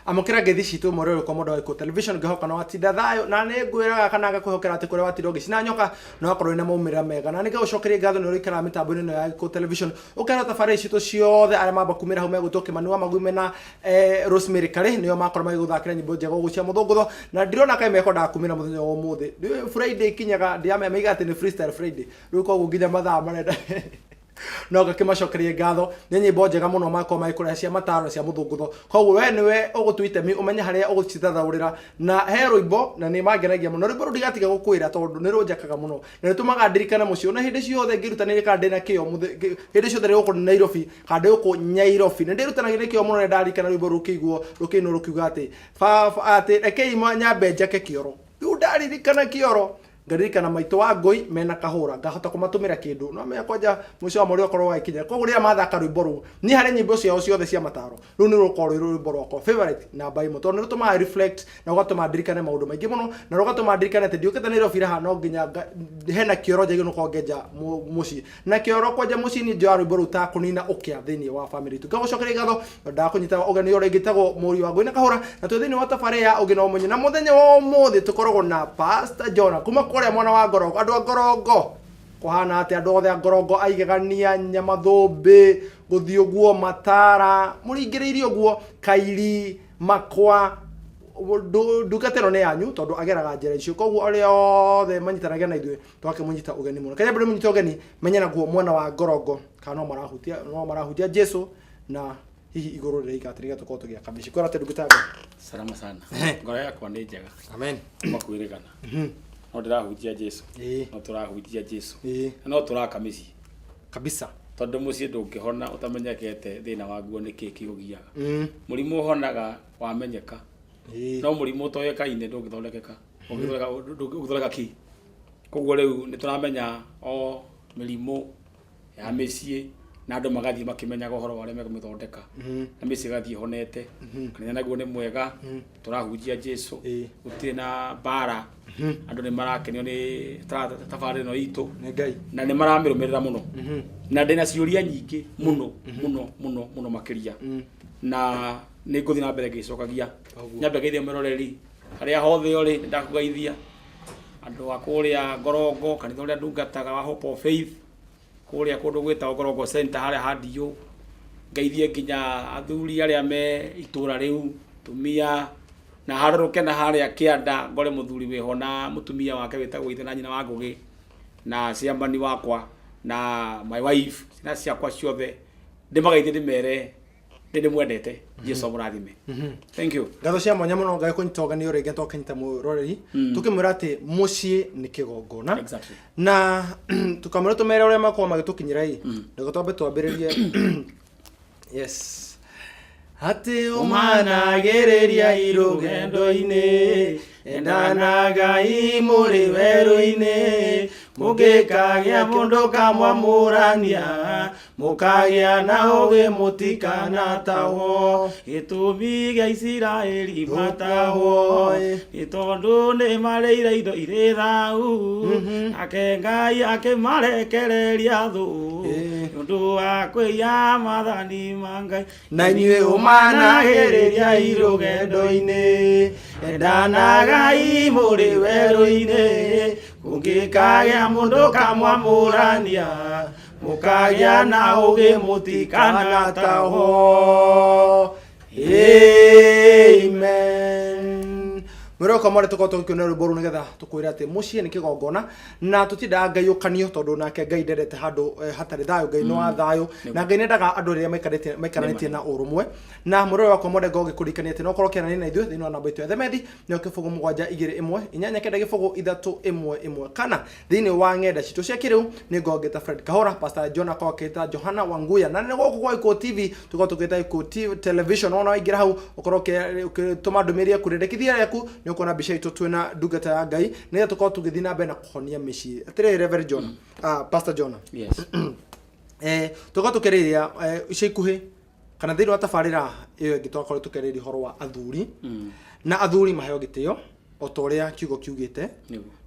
amukira gethi citu morero kwa modo wa television ngihoka no atinda thayo na ne ngwiraga kana ngakwihokera ati kuria watiro gicina nyoka no akorwo ina maumira mega na ninga ucokerie ngatho ni urikara mitambo ino ya ko television ukara tafari citu ciothe aria mamba kumira hau megutoke manua magume na Rosemary Kare nio makorwo magiguthakira nyimbo njega gucia muthungutho na ndirona kai meko ndakumira muthenya wa umuthi Friday kinyaga ndiame meiga ati ni freestyle Friday riu koguo nginya mathaa marenda no gakimacokerie ngatho ni nyimbo njega muno makoma ikuria cia mataro cia muthungutho koguo we niwe ugutwite mi umenye haria ugucithathaurira na he rwimbo na ni mangenagia muno rwimbo ndigatiga gukwira tondu ni runjakaga muno na nitumaga ndirikana mucio na hindi ciothe ngirutanire ka ndina kio hindi ciothe riguko Nairobi kandi uko Nyairobi na ndirutanagire kio muno na ndarikana rwimbo rukiguo rukino rukiuga ati ati rekei nyambe njake kioro riu ndaririkana kioro ngaririkana maito wa ngoi mena kahura ngahota kumatumira kindu no me kwanja mucio amuri okorwo wakinya koguo ria mathaka rwimbo ru ni hari nyimbo ciao ciothe cia mataro ru ni rukorwo rwimbo rwako favorite na baimo tondu rutuma reflect na gatuma ndirikane maundu maingi muno na rugatuma ndirikane ati ndiukite Nairobi raha no nginya hena kioro njagi no kongeja muci na kioro kwanja muci ni njo rwimbo ruta kunina ukia thini wa family tu gagucokeria gatho ndakunyita ogani ore gitagwo muri wa ngoi na kahura na tu thini wa tafari ya ogina omunyi na muthenya wa umuthi tukoragwo na Pastor Jonah kuma kuria mwana wa Ngorongo andu a Ngorongo kuhana ati andu othe a Ngorongo aigegania Nyamathumbi guthii uguo Matara muringiriirie uguo Kairi Makwa ndukatero ne yanyu tondu ageraga njira icio koguo ari othe manyitanagia na ithuĩ twake munyita ugeni muno kaya bado munyita ugeni menyana guo mwana wa Ngorongo kana no marahutia Jesu na hihi iguru rĩrĩa ikatiriga tukorwo tugia kabici kora te ndugutaga salama sana ngoro yakwa nĩ njega amen makwĩrĩgana no ndĩrahunjia Jesu no tũrahunjia Jesu no tũraka mĩciĩ kabisa tondu muciĩ ndũngĩhona ũtamenyekete thĩna waguo nĩ kĩĩ kĩũgiaga mũrimũ ũhonaga wamenyeka no mũrimũ ũtoĩkaine ndũngĩthondekeka ũngĩthondeka ki koguo rĩu nĩ tũramenya o mĩrimũ ya mĩciĩ na andũ magathiĩ makĩmenyaga ũhoro wa arĩa megũmĩthondeka na mĩciĩ ĩgathiĩ honete kanitha naguo nĩ mwega tũrahunjia Jesu gũtirĩ na mbara andũ nĩ marakenio nĩ tabarĩra ĩno itũ na nĩ maramĩrũmĩrĩra mũno na ndĩna ciũria nyingĩ mũno makĩria na nĩ ngũthiĩ na mbere ngĩcokagia nyambe ngeithie mũroreri harĩa hothe ũrĩ ndakugeithia andũ a kũrĩa Ngorongo kanitha ũrĩa ndungataga wa Hope of Faith kuria kundu gwita Ngorongo center haria handiyo ngeithie nginya athuri aria me itura riu tumia na haruruke na haria Kianda ngore muthuri weho na mutumia wake witagwo ithe na nyina wa Ngugi na ciambani wakwa na my wife na ciakwa ciothe ndimageithie ndimere ndimwendete Jesu murathime thank you ngatho cia mwanya muno ngai kunyita ogani ore ngeto kanyita muroreri tukimwira ati mucii ni kigongona na tukamwira tumere uria makwa magitukinyira ii ndio twambe twambiririe yes ati umanagereria irugendo-ini endanaga imuri weru-ini mugikagia mundu kamwamurania mukagia na ugi mutikana tawo gitumi gia Isiraeli matawo itondu ni mareire indo iri thau ake Ngai akimarekereria thu nundu wa kwiya mathani ma Ngai na inyuĩ umanagereria irugendo-ini endanaga imuri weru-ini kungikagia mundu kamwamurania mukagia na ugi mutikana taho amen Muroko mare tuko tukionera rwimbo nigetha tukwira ati mucii ni kigongona na tutinda Ngai ukanio tondu nake Ngai ndendete handu hatari thayo Ngai no athayo na Ngai nendaga andu ria maikaranitie na urumwe na muroro wako mode gogi kurikania ati no korwo kiana na ithuĩ thĩinĩ wa namba itu ya Themedi nĩ kibugu 721 inyanya kenda kibugu 311 kana thĩinĩ wa ng'enda citũ cia kĩrĩu nĩ ngogeta Fred Kahora Pastor Jonah Koketa Johana Wanguya na nĩ gũkũ kwa Iko TV tuko tukita Iko TV television ona waingira hau ukorwo ukituma ndũmĩrĩri kurendekithia yaku nĩ ukona mbica itũ twĩna ndungata ya Ngai nĩ tukorwo tũgĩthiĩ na mbere na kũhonia mĩciĩ atĩrĩ Reverend John Pastor Jonah yes tuko tukĩrĩria ica ikuhĩ kana thĩinĩ wa tabarĩra ĩyo ĩngĩ twakorwo tukĩrĩria horo wa athuri na athuri maheo gĩtĩo o ta ũrĩa kiugo kiugĩte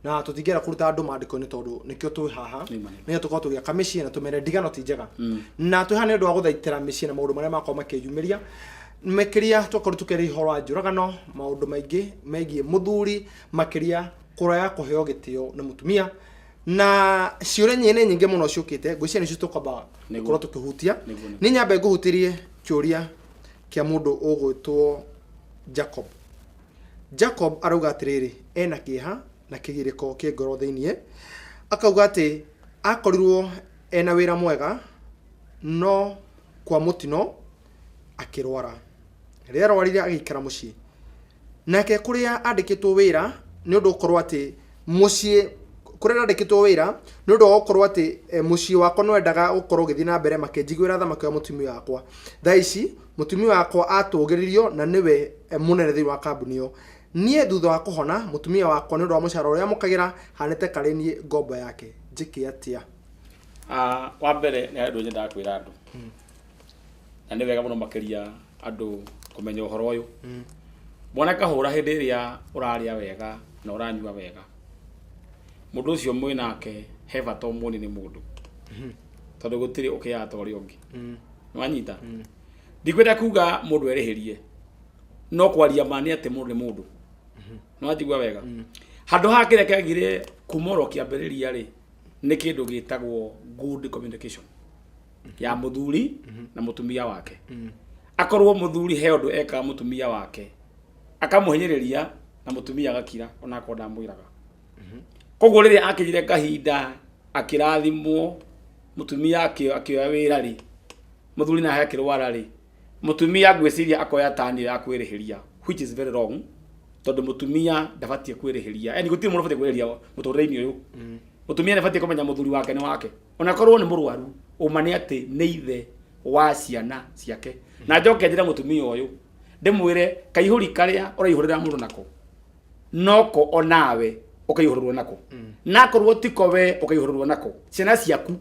na tutingĩra kũruta andũ maandĩko-inĩ tondũ nĩkĩo twĩ haha nĩgetha tũkorwo tũgĩaka mĩciĩ na tũmere ndigano ti njega na twĩ haha nĩ ũndũ wa gũthaitĩra mĩciĩ na maũndũ marĩa makorwo makĩyumĩria mekiria tokoru tukeri horo njuragano maundu maingi megie muthuri makiria kuraya kuheo gitio na mutumia na ciure nyene nyinge muno ciukite ngwiciria nicio tukamba gukorwo tukihutia ni nyambe nguhutirie kiuria kia mundu ugwitwo Jacob arauga atiriri ena kiha na kigiriko kie ngoro thiinie akauga ati akorirwo ena wira mwega no kwa mutino akirwara riria rwarire agikara mucii nake kuria andikitwo wira ni undu ukorwo ati mucii kuria andikitwo wira ni undu ukorwo ati mucii wakwa no endaga ukorwo githii na mbere makenjigwira thamaki wa mutumia wakwa thaici mutumia wakwa atugiririo na niwe munene thiini wa kambuni yo nie thutha wa kuhona mutumia wakwa ni undu wa mucara uria mukagira hanete karenie ngombo yake njiki atia wa mbere ni andu nyenda kwira andu na ni wega muno makiria andu kumenya uhoro uyu mwana kahura hindi iria uraria wega na uranyua wega mundu ucio mwinake he bata umoni ni mundu tondu gutiri ukiyata uri ungi nwanyita ndikwenda kuga mundu ereherie no kwaria mani ati mundu ni mundu nwajigwa wega handu hakire kagire kumoro kiambiriria ri ni kindu gitagwo good communication ya muthuri na mutumia wake akorwo muthuri he undu eka mutumia wake akamuhinyiriria na mutumia agakira ona akonda mwiraga koguo riria akinyire kahinda akirathimwo mutumia akioya wira ri muthuri na hakirwara ri mutumia ngwiciria akoya tani ya kwirihiria which is very wrong tondu mutumia ndabatie kwirihiria yani gutiri mundu batie kwirihiria muturire-ini uyu mutumia ndabatie kumenya muthuri wake ni wake ona korwo ni murwaru umane ati ni ithe wa ciana ciake na njoke njira mutumia uyu ndimwire kaihuri karia uraihurira mundu nako noko onawe ukaihururwo nako nakorwo tiko we ukaihururwo nako ciana ciaku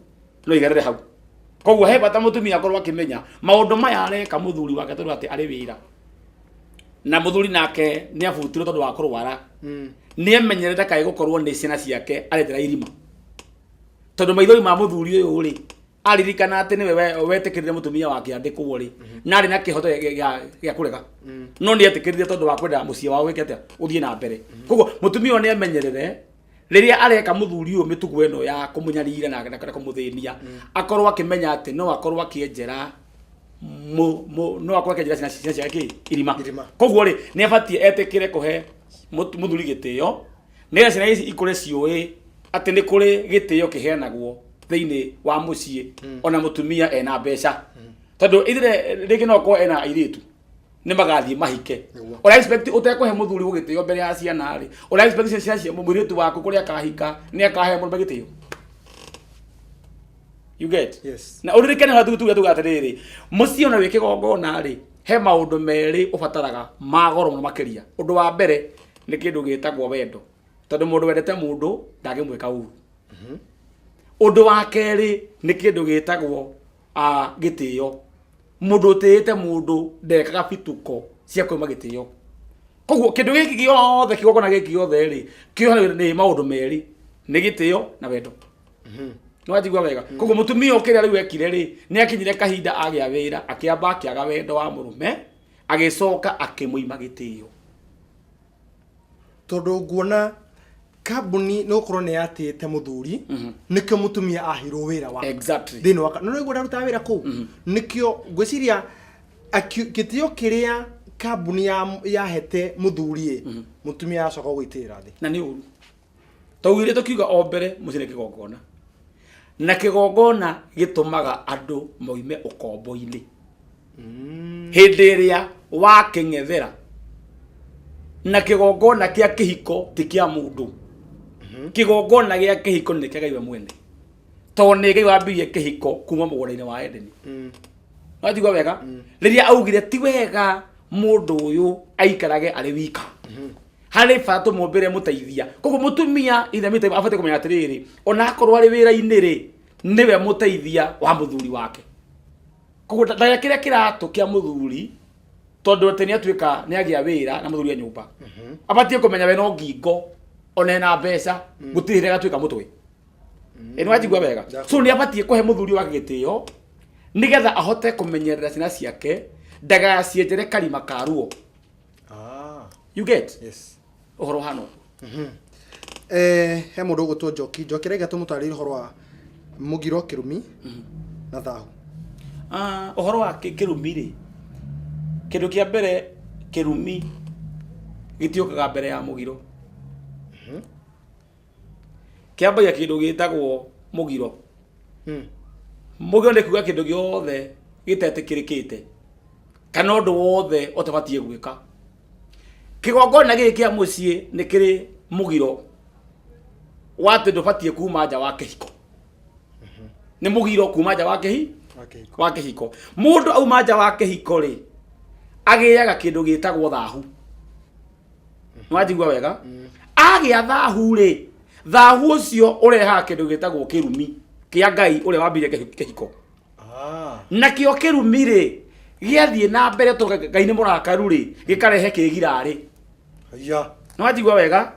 no igarire hau koguo he bata mutumia akorwo akimenya maundu maya areka muthuri wake tondu ati ari wira na muthuri nake ni abutirwo tondu wa kurwara ni emenyerete kai gukorwo ni ciana ciake aretera irima tondu maithori ma muthuri uyu ri aririkana ati ni we wetikirire mutumia wake andikwo ri na ari na kihoto ya kurega no ni etikirire tondu wa kwenda mucii wao wikete uthie na mbere koguo mutumia ni emenyerere riria areka muthuri uyu mitugu eno ya kumunyarira na kumuthinia akorwo akimenya ati no akorwo akienjera no akorwo akienjera ciana ciake irima koguo ri ni abatie etikire kuhe muthuri gitio ni ciana ici ikure ciui ati ni kuri gitio kiheanagwo thiini wa mucii ona mutumia ena mbeca tondu ithire ringi no ko ena airitu ni magathie mahike ora expect utekuhe muthuri ugitio mbere ya ciana ri ora expect ciana cia muritu waku kuria akahika ni akahe mundu gitio you get yes na uririkane hatu tuga atiriri mucii ona wike gongona ri he maundu meri ubataraga magoro muno makiria undu wa mbere ni kindu gitagwo wendo tondu mundu wendete mundu ndangimwika uru undu wa keri ni kindu gitagwo gitio mundu utite mundu ndekaga bituko cia kwima gitio koguo kindu giki giothe kigokona giki giothe ri kio ni maundu meri ni gitio na wendo nwajigwa wega koguo mutumia ukiria riu ekire ri ni akinyire kahinda agia wira akiamba akiaga wendo wa murume agicoka akimuima gitio tondu nguona kambuni no korwo ni yatite muthuri nikio mutumia ahirwo wira wa exactly thini wa no niguo ndaruta wira ku nikio ngwiciria gitio kiria kambuni ya hete muthuri mutumia acoka gwitira thi na ni uru tawire tukiuga o mbere mucire kigongona na kigongona gitumaga andu moime ukombo-ini hindi iria wa king'ethera na kigongona kia kihiko ti kia mundu kigongona gia kihiko ni kia Ngai we mwene to ni Ngai wambirie kihiko kuma mugunda-ini wa Edeni watigwa wega riria augire ti wega mundu uyu aikarage ari wika hari batu mumbire muteithia koguo mutumia ithamite abate kumenya atiriri ona akorwo ari wira-ini ri niwe muteithia wa muthuri wake koguo ndaga kiria kiratu kia muthuri tondu ateni atuika ni agia wira na muthuri a nyumba abatie kumenya we no ngingo ona na mbeca gutire gatuika mutwe eno wajigwa wega so ni abatie kuhe muthuri wake gitio nigetha ahote kumenyerera ciana ciake daga cienjere karima karuo. You get? Yes. Ohoro hano. He mundu gutwo Njoki rega tumutarire horo wa Mugiro Kirumi na Thahu. Ohoro wa Kirumi ri. Kindu kia mbere Kirumi gitiokaga mbere ya Mugiro. Kiambagia kindu gitagwo Mugiro. Mugiro ni kuga kindu giothe gitetikirikite. Kana undu wothe otabatie gwika. Kigongona giki kia mucii ni kiri Mugiro. Watu ndobatie kuma nja wa kihiko. Ni Mugiro kuma nja wa kihiko. Mundu auma nja wa kihiko ri agiaga kindu gitagwo Thahu. Nwajigwa wega? Agia Thahu ri, Thahu ucio ureha kindu gitagwo Kirumi kia Ngai ure wambire kihiko. Nakio Kirumi ri giathie na mbere to Ngai ni murakaru ri gikarehe kigirari. Nwajigwa wega?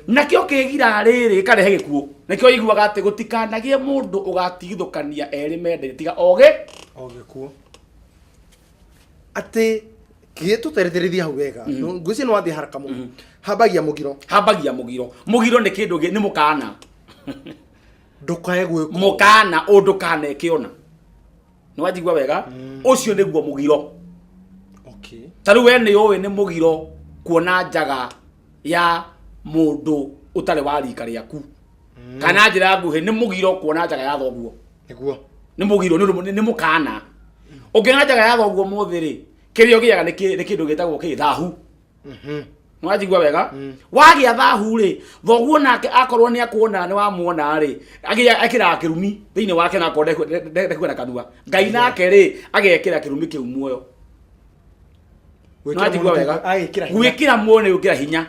Nakio kigirari ri karehe gikuo. Nakio iguaga ati gutikanagie mundu ugatigithukania eri mende tiga oge kuo. Ati kietu tereterithia hau wega. Nguci no athi haraka mu. Habagia Mugiro. Mugiro ni kindu ni mukana. Ndukae gwiku. Mukana undukane kiona. Nwajigwa wega? Ucio niguo Mugiro. Okay. Taru we ni owe ni Mugiro kuona njaga ya mundu utare wa rika riaku. Kana njira nguhi ni Mugiro kuona njaga ya thoguo. Niguo. Ni Mugiro ni mukana. Ungiona njaga ya thoguo muthiri kirio giaga ni kindu gitagwo Thahu. Nwajigwa wega? Wagia Thahu ri thoguo nake akorwo ni akuona ni wamuona ri akira Kirumi thiini wake na akonde kwena kanua. Ngai nake ri agekira Kirumi kiu muoyo. Nwajigwa wega? Gwikira muone ukira hinya.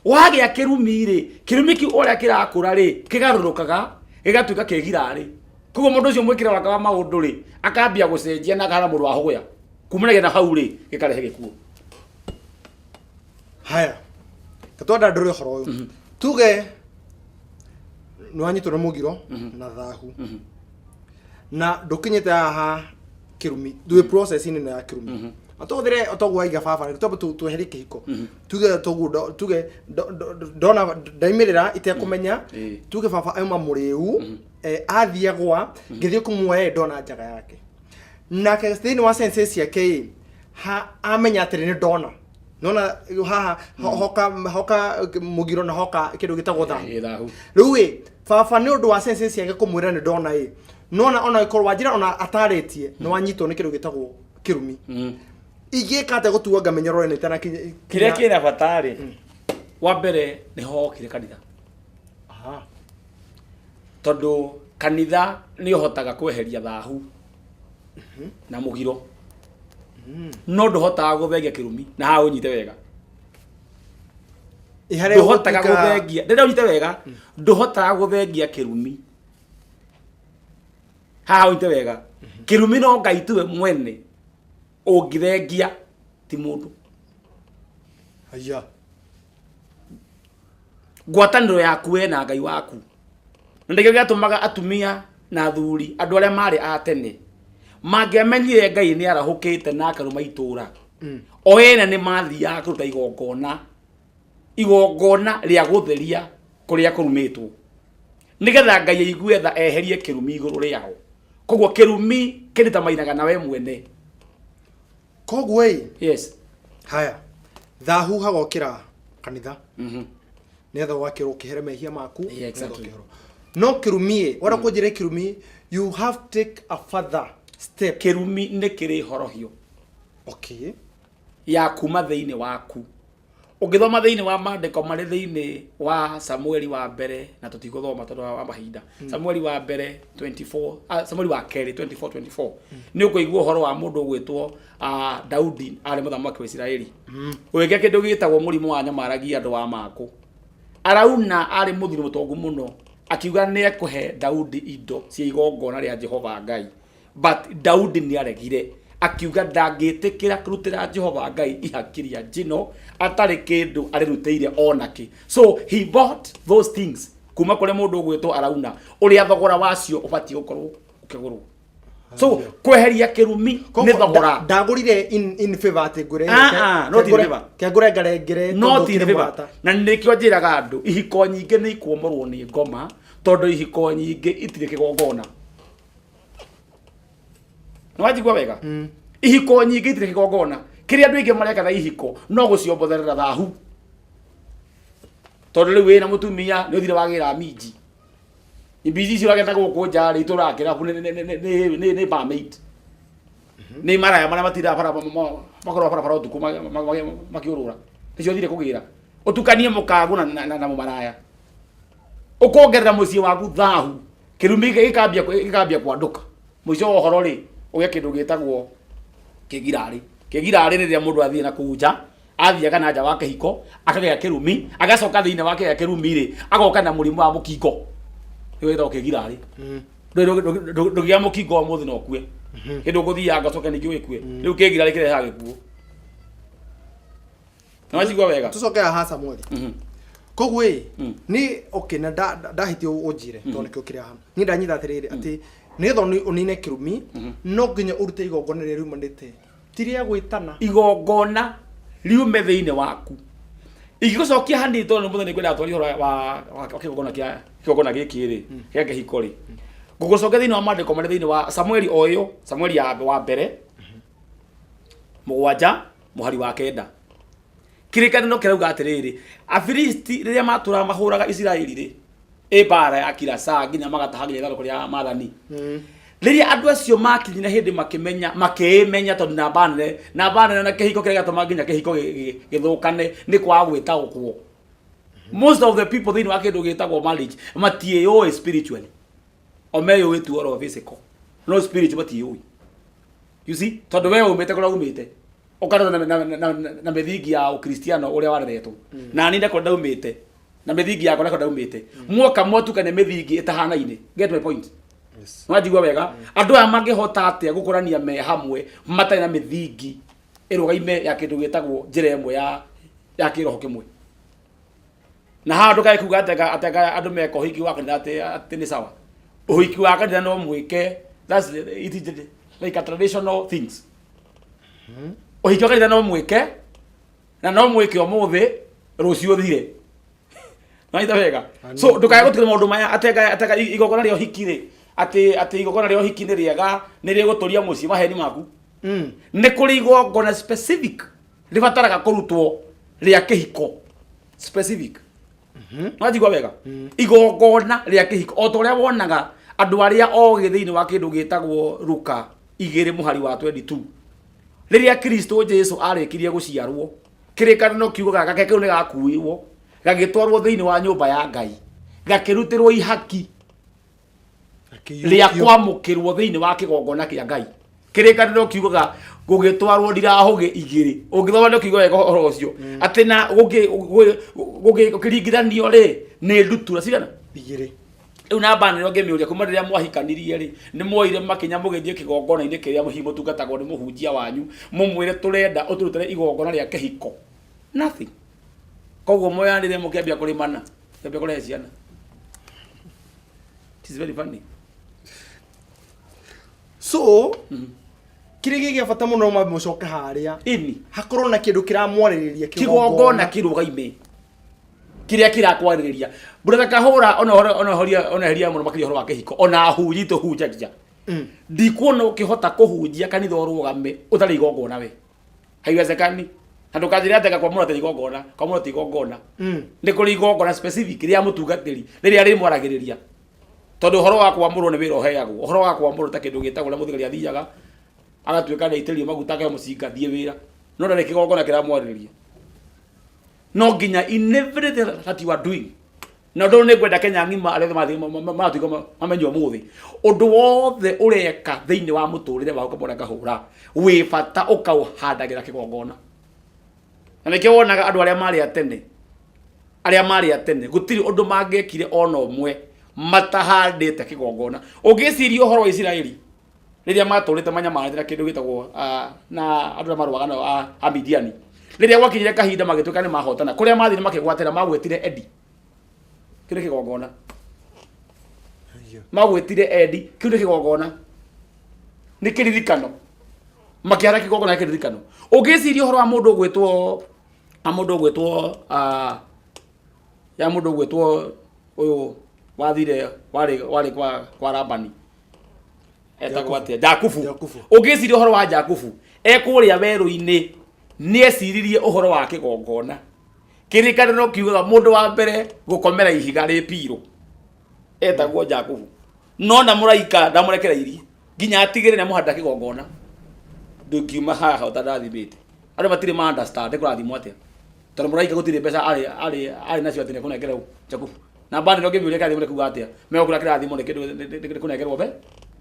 Wagia Kirumi ri Kirumi ki uria kirakura ri kigarurukaga gigatuika kigirari. Kugo mundu ucio mwikira waka wa maundu ri akambia gucenjia na gara mundu wa hoya. Kumanagia na hau ri gikarehe gikuo. Haya. Katwada ndore horo uyu. Tuge nwanyitwo Mugiro na Thahu. Na ndukinyite haha Kirumi. Due process ini na Kirumi. Atogire otogwa iga baba tobo tuheri kihiko. Tuge dona ndaimirira itekumenya tuge baba auma muriu athiagwa ngithio kumwe dona njaga yake. Na kestini wa senses yake ha amenya atiri ni dona. Nona haha hoka Mugiro na hoka kindu gitagwo Thahu. Riu baba ni undu wa senses yake kumwira ni dona nona ona ikorwa njira ona ataritie no wanyitwo ni kindu gitagwo Kirumi. Igika ate gutuwa ngamenyero ni tana kire kina batari. Wa mbere ni ho kire kanitha. Tondu kanitha ni uhotaga kweheria Thahu na Mugiro. No nduhotaga guthengia Kirumi na ha unyite wega. Ihare uhotaga guthengia. Ndenda unyite wega. Nduhotaga guthengia Kirumi. Ha unyite wega. Kirumi no Ngai tuwe mwene. Ungithengia ti mundu. Aya. Ngwataniro yaku we na Ngai waku. Ndege gatumaga atumia na thuri andu aria mari a tene. Mangiamenyire Ngai ni arahukite na akaruma itura. O ene ni mathia kuruta igongona ria gutheria kuria kurumitwo. Nigetha Ngai aigue tha eherie Kirumi iguru riao. Koguo Kirumi kinita mainaga nawe mwene. Koguo yes. Haya. Thahu hagokira kanitha. Netha wakiro kihere mehia maku. Exactly. No Kirumi, wara kujire Kirumi, you have to take a further step. Kirumi ne kiri horohio. Okay. Ya kuma thiini waku. Ugithoma thiini wa mandiko mari thiini wa Samueli wa mbere na tutiguthoma tondu wa mahinda. Samueli wa mbere 24 Samueli wa keri 24 ni ukuigua horo wa mundu gwitwo Daudi ari muthamaki wa Israeli. Uige kindu gitagwo murimu wa nyamaragia andu wa maku. Arauna ari muthiri mutongu muno akiuga ni ekuhe Daudi indo cia igongona ria Jehova Ngai. But Daudi ni aregire. Akiuga ndangitikira kurutira Jehova Ngai ihakiria jino atari kindu arirutire onaki. So he bought those things kuma kure mundu gwitwo Arauna uria thogora wacio ubati ukorwo ukigurwo. So kweheria kirumi ni thogora ndagurire in favor ati ngure no ti favor ke ngure ngarengere no ti favor na nikio njiraga andu ihiko nyinge ni ikuomorwo ni ngoma tondu ihiko nyinge itire kigongona no wajigwa wega ihiko nyinge itire kigongona kiria andu ingi mareka na ihiko no guciombotherera thahu tondu riu wina mutumia ni uthire wagira minji ibiji cio ragenda guku njari iturakira ku ni barmaid ni maraya maria matira para makoro para utuku makiurura nicio thire kugira utukanie mukagu na maraya ukongerera mucii waku thahu kirumi gikambia kwanduka muico uhoro ri uge kindu gitagwo kigirari riria mundu athie na kunja athiaga na nja wa kihiko akagea kirumi agacoka thiine wa kigea kirumi ri agoka na murimu wa mukingo wetho kigirari ndugia mukingo muthi no kue kindu guthia ngacoka ningi wikue riu kigirari kireha gikuo nawajigwa wega tucoke ha Samuel koguo ni okay na ndahiti unjire tondu kio kire ha ni ndanyitha atiriri ati nigetha unine kirumi no nginya urute igongona riria riumanite tiria gwitana igongona riume thiine waku igigucokia handi tondu muthi ni kwenda atwari wa kigongona giki ri gia kihiko ri ngugucokia thiine wa mandiko mari thiine wa Samueli oyo Samueli wa mbere mugwanja muhari wa kenda kirikaniro kirauga atiriri Afilisti riria matura mahuraga Israeli ri bara ya kila saa nginya magatahagira itharo kuria mathani riria andu acio makinyina hindi makimenya tondu na banene na kihiko kiria gatuma nginya kihiko githukane ni kwa gwita ukwo most of the people thiini wa kindu gitagwo marriage matiyo spiritually omeyo wetu oro physical no spiritual matiyo you see tondu we umete kura umete ukana na methingi ya ukristiano uria wareretwo na ni ndako ndaumite na methingi yako ndako ndaumite mwoka mwatukane methingi itahanaine get my point yes wajigwa wega andu aya mangihota atia gukurania me hamwe matari na methingi irugaime ya kindu gitagwo njira imwe ya kiroho kimwe na handu kai kuga atega andu meko hiki wa kanitha ati ni sawa uhiki wa kanitha no mwike that's it is like a traditional things uhiki wa kanitha no mwike na no mwike omuthi rucio thire naita wega so ndukaye gutikira maundu maya atega igogona rio hiki ri ati igogona rio hiki ni riega ni riguturia mucii maheni maku ni kuri igogona specific ribataraga kurutwo ria kihiko specific wajigwa wega igogona ria kihiko o toria wonaga andu aria ogi thiini wa kindu gitagwo Luka 2 muhari wa 22 riria Kristo Jesu arikirie guciarwo kirikaniro kiugo gake kiu ni gakuiwo gagitwarwo thiini wa nyumba ya Ngai gakirutirwo ihaki ria kwamukirwo thiini wa kigongona kia Ngai kirikaniro kiugo gugitwarwo ndirahuge igiri ungithoma no kiugo wega horo ucio ati na gukiringithanio ri ni ndutura cigana igiri riu na banero ngemiuria kuma riria mwahikanirie ri ni moire makinya mugithie kigongona-ini kiria muhimu tungatagwo ni muhunjia wanyu mumwire turenda uturutire igongona ria kihiko nothing koguo moyanire mukiambia kurimana kiambia kurehe ciana it is very funny so kirigi gia bata muno mamucoka haria ini hakorwo na kindu kiramwaririria kigongona kirugaime kiria kirakwariria brother kahura ona heria muno makiri horo wa kihiko ona hunji to hunjagia ndikuona ukihota kuhunjia kanitha urugame utari igongona we haiwezekani handu kathira ateka kwa mura igongona kwa mura igongona ni kuri igongona specific ria mutungatiri riria ri mwaragiriria tondu horo wa kwa muru ni wira heagwo horo wa kwa muru ta kindu gitagwo na muthigari athiaga agatuika na itirio maguta ka mucinga thie wira no ndari kigongona kiramwaririria no nginya in everything that you are doing na ndo ne gwenda Kenya ngima arethe mathigo mamenyo muthi undu wothe ureka thiini wa muturire wa ukabona kahura wi bata ukauhandagira kigongona na nike wonaga andu aria mari atene gutiri undu mangekire ona umwe matahandite kigongona ungiciria uhoro wa Israeli riria maturite manyamarite na kindu gitagwo na andu maruaga na Amidiani riria gwakinyire kahinda magituika ni mahotana kuria mathire makigwatira magwetire Edi kire kigongona magwetire Edi kire kigongona nä kä ririkano makä hara kä gongona kä ririkano å ngä ciria å horo wa må ndå å gwä two ya må ndå å gwä two å yå wathire warä kwa Rabani etagwo atä Jakubu å ngä ciria å horo wa Jakubu ekå rä a werå-inä nä eciririe å horo wa kä gongona kä ririkano kiugaga må ndå wa mbere gå komera ihiga rä pirå etagwo Jakubu no na må raika ndamå rekereirie nginya atigä rä nä må handa kä gongona ndå ngiuma haha ũtarathimä te andå matirä ma understand kå rathimwo atä tondå må raika gå tirä mbeca arä nacio atä nä kå nengerwo Jakubu na mbandä no ngä mä å ria kä rathimo nä kuga atä megå kå ra kä rathimo nä kå nengerwo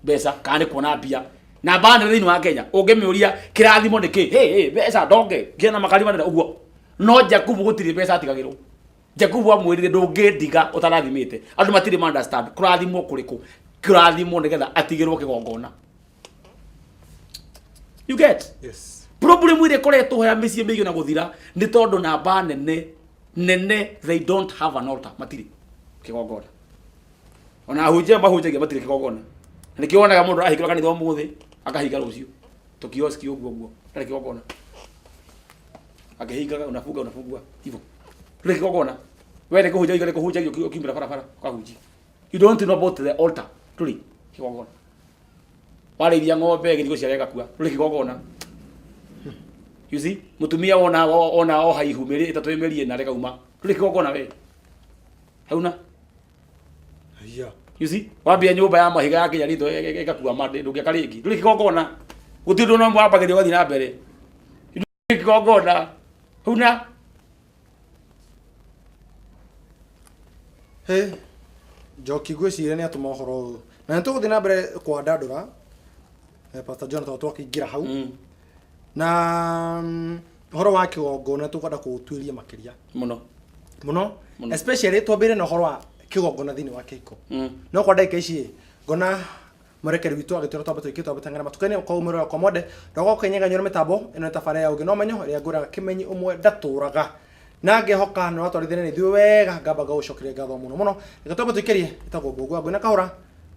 mbeca kana nä kuona mbia na mbandä thä inä wa Kenya å ngä mä å ria kä rathimo nä kä mbeca ndonge ngä na makari manene å guo no Jakubu gå tirä mbeca atigagä rwo Jakubu amwä rire ndå ngä ndiga å tarathimä te andå matirä ma understand kå rathimwo kå rä kå kä rathimwo nä getha atigä rwo kä gongona. You get? Yes. Problem ile koretwo ya mĩciĩ mĩingĩ na gũthira nĩ tondũ namba nene they don't have an altar matiri kĩgongona. Ona ahunjia mahunjagia matiri kĩgongona. Nĩ kĩonaga mũndũ ahingĩra kanitha ũmũthĩ akahinga rũciũ. Tukioski ũguo ndarĩ kĩgongona. Akĩhingaga unafungua hivyo. Ndarĩ kĩgongona. Wewe kũhunjia igare kũhunjia ũkiumĩra barabara ukahunjia. You don't know about the altar. Tuli kĩgongona. Warĩithia ng'ombe gĩthigo cia rega kua rũrĩ kĩgongona. You see mutumia ona o haihu mĩrĩ ĩtatũ ĩmĩrie na rega uma rũrĩ kĩgongona we hauna haya. You see wambia nyũmba ya mahiga ya Kenya rito ĩgakua mandĩ ndũngĩaka rĩngĩ rũrĩ kĩgongona gũtirĩ ũndũ no mwambagĩrĩria gũthiĩ na mbere rũrĩ kĩgongona hauna. Njoki gwĩciria nĩ atũma ũhoro ũyũ na nĩ tũgũthiĩ na mbere kwandandũra Pastor Jonathan twakĩingĩra hau na ũhoro wa kĩgongona tũkwenda kũũtuĩria makĩria mũno especially twambĩrĩrie na ũhoro wa kĩgongona thĩinĩ wa kĩhiko no kwa ndagĩka ici ngona mũrekeri witũ agĩtwĩra twambe tũtang'ana matukania kwa umĩrĩra kwa mwende ndogo kũnyenga nyũra mĩtambo ĩno tabarĩra ya ũgĩ no menyo ĩrĩa ngũraga kĩmenyi ũmwe ndatũraga na ngehoka no atwarithania nĩ ithuĩ wega ngamba gagũcokeria ngatho mũno reke twambe tũikĩrie ĩtagwo Mbũgua Ngũi na Kahũra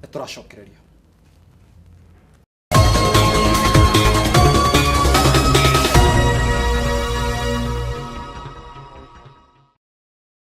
nĩ tũracokereria.